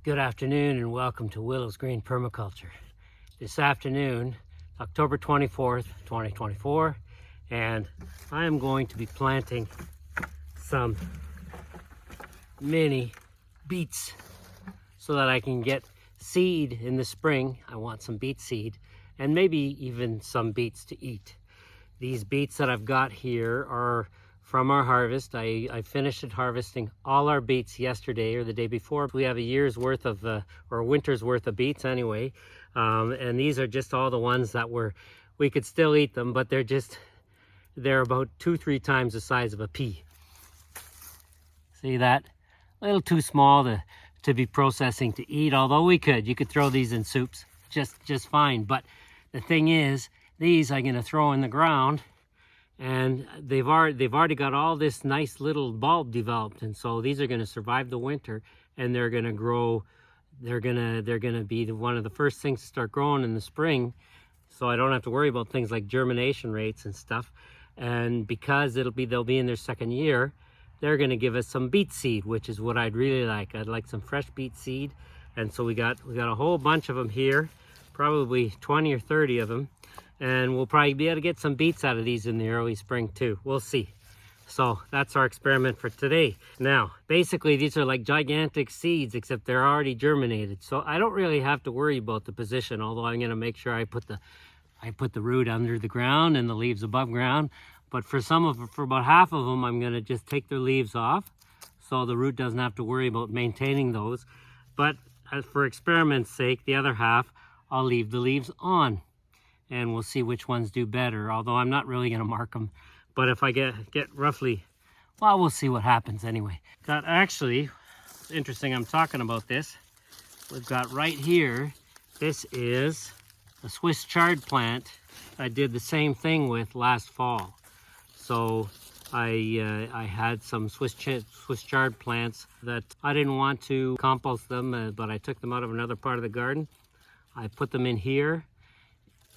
Good afternoon and welcome to Willow's Green Permaculture. This afternoon, October 24th, 2024, and I am going to be planting some mini beets so that I can get seed in the spring. I want some beet seed and maybe even some beets to eat. These beets that I've got here are from our harvest. I finished harvesting all our beets yesterday or the day before. We have a year's worth of, or a winter's worth of beets anyway. And these are just all the ones that we could still eat them, but they're about 2-3 times the size of a pea. See that? A little too small to be processing to eat, although you could throw these in soups just fine. But the thing is, these I'm gonna throw in the ground, and they've already got all this nice little bulb developed, and so these are going to survive the winter, and they're going to grow. They're going to be one of the first things to start growing in the spring, so I don't have to worry about things like germination rates and stuff. And because they'll be in their second year, they're going to give us some beet seed, which is what I'd really like. I'd like some fresh beet seed, and so we got a whole bunch of them here, probably 20 or 30 of them. And we'll probably be able to get some beets out of these in the early spring too. We'll see. So that's our experiment for today. Now, basically these are like gigantic seeds, except they're already germinated. So I don't really have to worry about the position, although I'm gonna make sure I put the root under the ground and the leaves above ground. But for about half of them, I'm gonna just take their leaves off, so the root doesn't have to worry about maintaining those. But for experiment's sake, the other half, I'll leave the leaves on. And we'll see which ones do better, although I'm not really going to mark them. But if I get roughly, well, we'll see what happens anyway. Actually, it's interesting I'm talking about this. We've got right here, this is a Swiss Chard plant I did the same thing with last fall. So I had some Swiss Chard plants that I didn't want to compost them, but I took them out of another part of the garden. I put them in here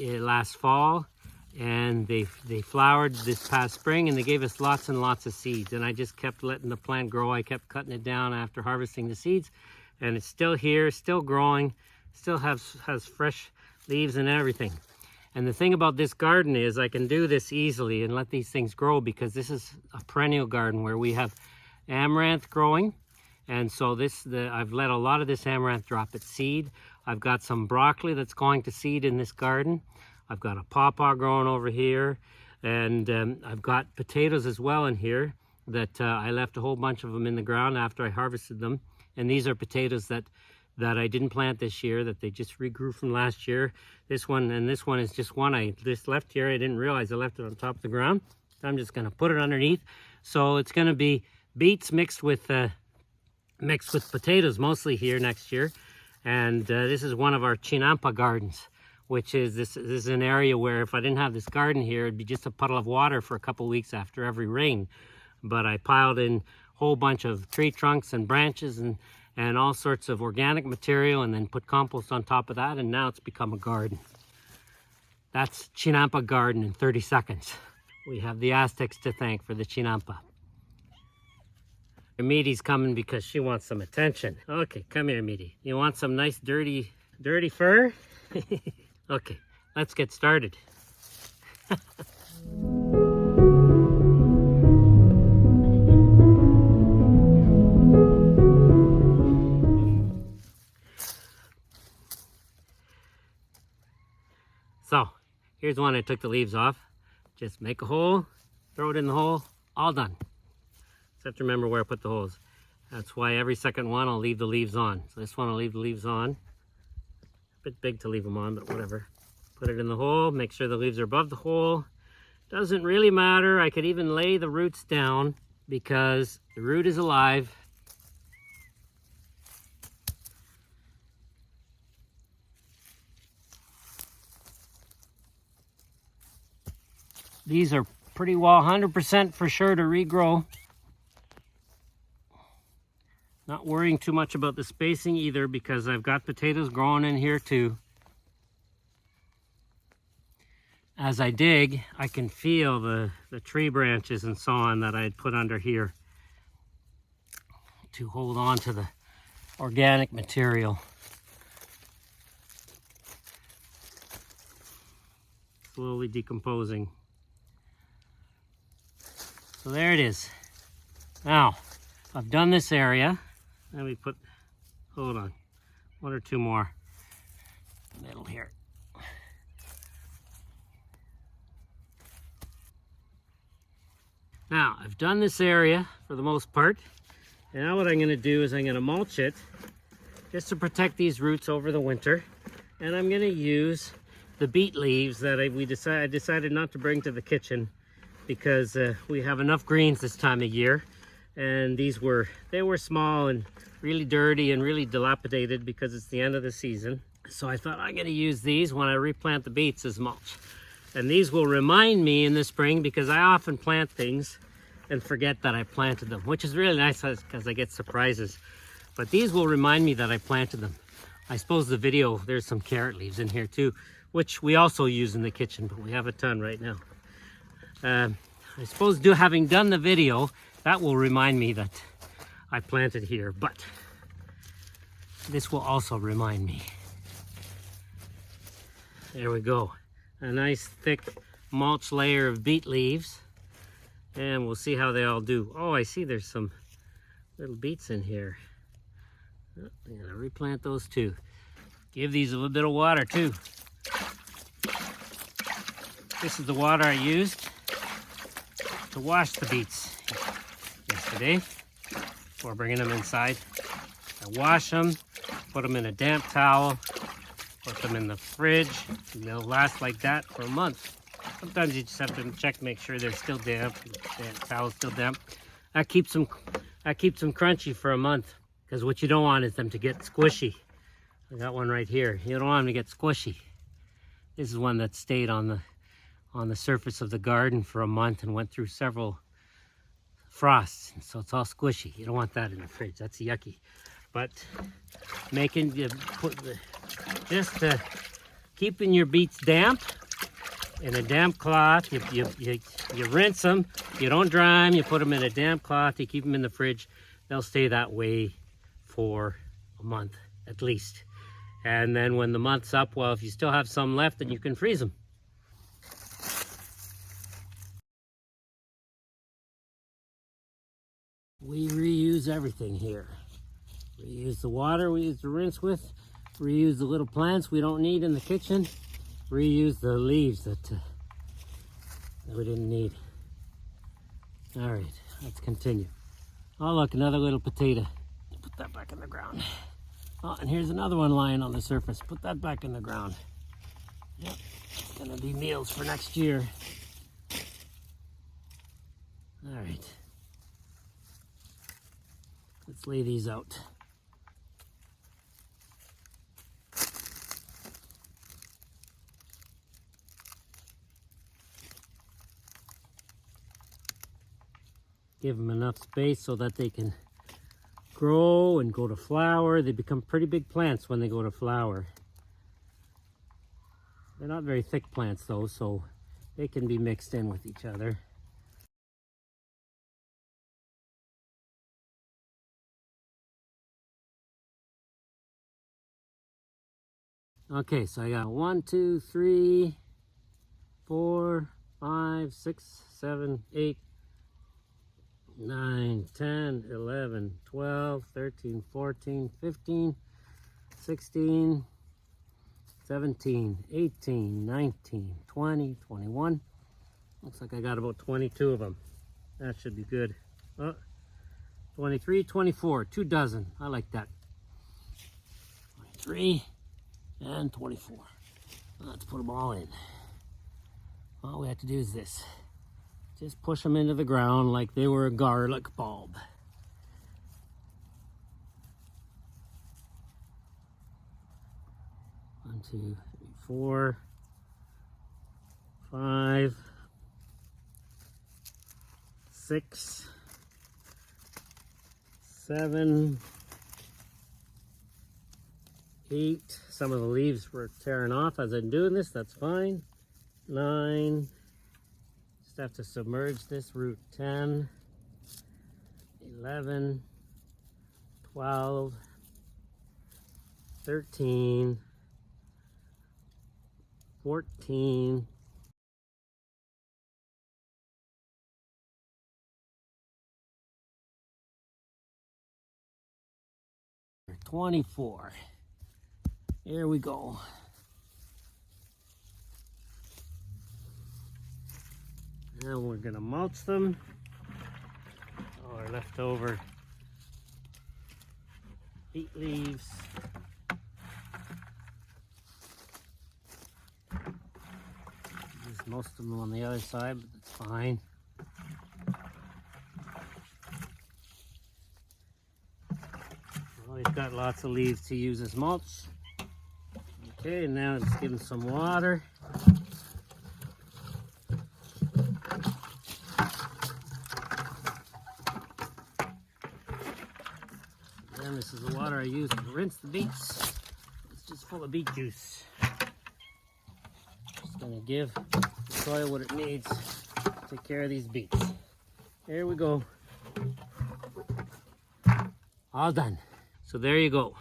last fall, and they flowered this past spring, and they gave us lots and lots of seeds, and I just kept letting the plant grow. I kept cutting it down after harvesting the seeds, and it's still here, still growing, still has fresh leaves and everything. And the thing about this garden is I can do this easily and let these things grow, because this is a perennial garden where we have amaranth growing. And so I've let a lot of this amaranth drop its seed. I've got some broccoli that's going to seed in this garden. I've got a pawpaw growing over here. And I've got potatoes as well in here that I left a whole bunch of them in the ground after I harvested them. And these are potatoes that I didn't plant this year, that they just regrew from last year. This one is just one I just left here. I didn't realize I left it on top of the ground. I'm just gonna put it underneath. So it's gonna be beets mixed with potatoes mostly here next year. And this is one of our Chinampa gardens, which is this is an area where if I didn't have this garden here, it'd be just a puddle of water for a couple weeks after every rain. But I piled in a whole bunch of tree trunks and branches and all sorts of organic material, and then put compost on top of that, and now it's become a garden. That's Chinampa garden in 30 seconds. We have the Aztecs to thank for the Chinampa. Meaty's coming because she wants some attention. Okay, come here, Meaty. You want some nice dirty fur? Okay, let's get started. So, here's one I took the leaves off. Just make a hole, throw it in the hole, all done. Just have to remember where I put the holes. That's why every second one I'll leave the leaves on. So this one I'll leave the leaves on. A bit big to leave them on, but whatever. Put it in the hole, make sure the leaves are above the hole. Doesn't really matter. I could even lay the roots down because the root is alive. These are pretty well 100% for sure to regrow. Not worrying too much about the spacing either, because I've got potatoes growing in here too. As I dig, I can feel the tree branches and so on that I had put under here to hold on to organic material. Slowly decomposing. So there it is. Now, I've done this area. Let me put, hold on, one or two more in the middle here. Now, I've done this area for the most part. And now what I'm going to do is I'm going to mulch it just to protect these roots over the winter. And I'm going to use the beet leaves that I decided not to bring to the kitchen because we have enough greens this time of year. And they were small and really dirty and really dilapidated because it's the end of the season. So I thought I'm going to use these when I replant the beets as mulch. And these will remind me in the spring, because I often plant things and forget that I planted them, which is really nice because I get surprises. But these will remind me that I planted them. I suppose the video, there's some carrot leaves in here too, which we also use in the kitchen, but we have a ton right now. I suppose having done the video, that will remind me that I planted here, but this will also remind me. There we go. A nice thick mulch layer of beet leaves, and we'll see how they all do. Oh, I see there's some little beets in here. Oh, I'm gonna replant those too. Give these a little bit of water too. This is the water I used to wash the beets yesterday before bringing them inside. I wash them, put them in a damp towel, put them in the fridge, and they'll last like that for a month. Sometimes you just have to check to make sure they're still damp, the towel's still damp. That keeps them crunchy for a month, because what you don't want is them to get squishy. I got one right here. You don't want them to get squishy. This is one that stayed on the surface of the garden for a month and went through several frosts, so it's all squishy. You don't want that in the fridge. That's yucky. But keeping your beets damp in a damp cloth. You rinse them. You don't dry them. You put them in a damp cloth. You keep them in the fridge. They'll stay that way for a month at least. And then when the month's up, well, if you still have some left, then you can freeze them. We reuse everything here. Reuse the water we used to rinse with. Reuse the little plants we don't need in the kitchen. Reuse the leaves that we didn't need. All right, let's continue. Oh, look, another little potato. Put that back in the ground. Oh, and here's another one lying on the surface. Put that back in the ground. Yep, it's gonna be meals for next year. All right. Let's lay these out. Give them enough space so that they can grow and go to flower. They become pretty big plants when they go to flower. They're not very thick plants though, so they can be mixed in with each other. Okay, so I got 1, 2, 3, 4, 5, 6, 7, 8, 9, 10, 11, 12, 13, 14, 15, 16, 17, 18, 19, 20, 21. Looks like I got about 22 of them. That should be good. 23, 24, 2 dozen. I like that. 23 and 24. Let's put them all in. All we have to do is this. Just push them into the ground like they were a garlic bulb. One, 2, 3, 4, 5, 6, 7, 8. Some of the leaves were tearing off as I'm doing this. That's fine. 9. Have to submerge this root. 10, 11, 12, 13, 14, 24. Here we go. Now we're gonna mulch them. Our leftover beet leaves. There's most of them on the other side, but that's fine. Well, we've got lots of leaves to use as mulch. Okay, now let's give them some water. And this is the water I use to rinse the beets. It's just full of beet juice. Just gonna give the soil what it needs to take care of these beets. There we go. All done. So there you go.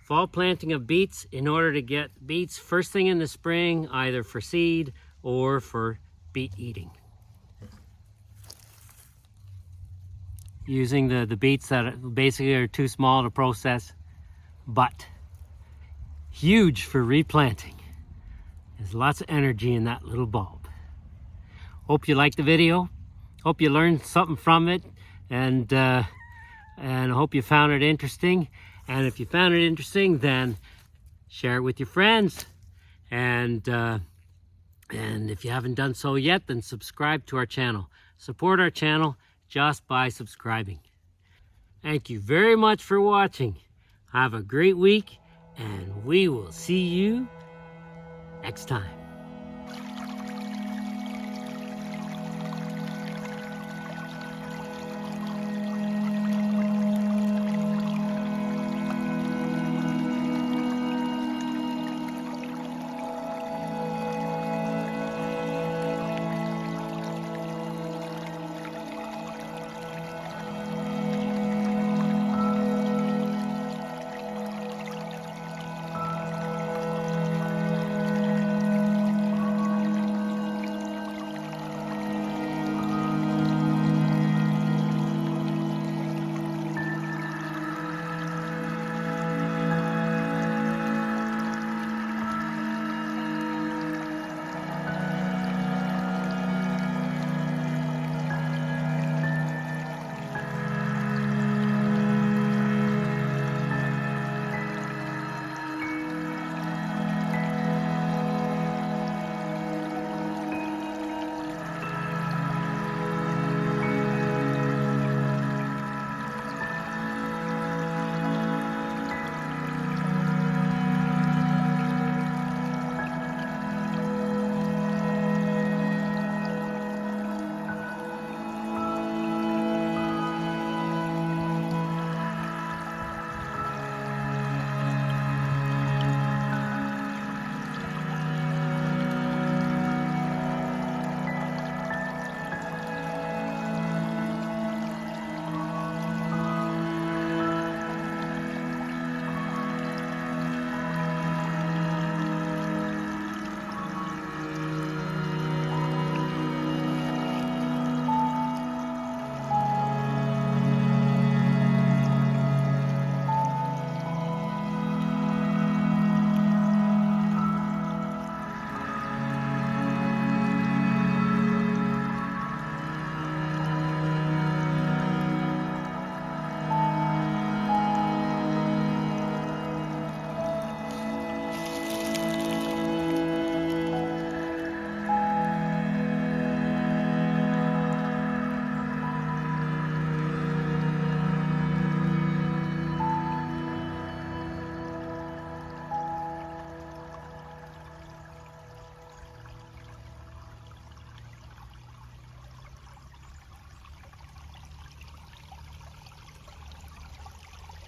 Fall planting of beets in order to get beets first thing in the spring, either for seed or for beet eating. Using the beets that basically are too small to process, but huge for replanting. There's lots of energy in that little bulb. Hope you liked the video. Hope you learned something from it, and I hope you found it interesting. And if you found it interesting, then share it with your friends. And if you haven't done so yet, then subscribe to our channel. Support our channel just by subscribing. Thank you very much for watching. Have a great week, and we will see you next time.